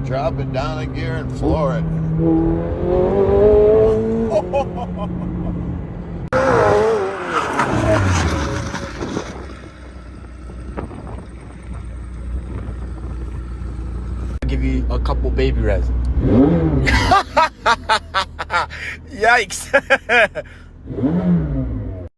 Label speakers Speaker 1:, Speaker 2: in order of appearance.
Speaker 1: drop it down a gear and floor it.
Speaker 2: I'll give you a couple baby res.
Speaker 1: Yikes.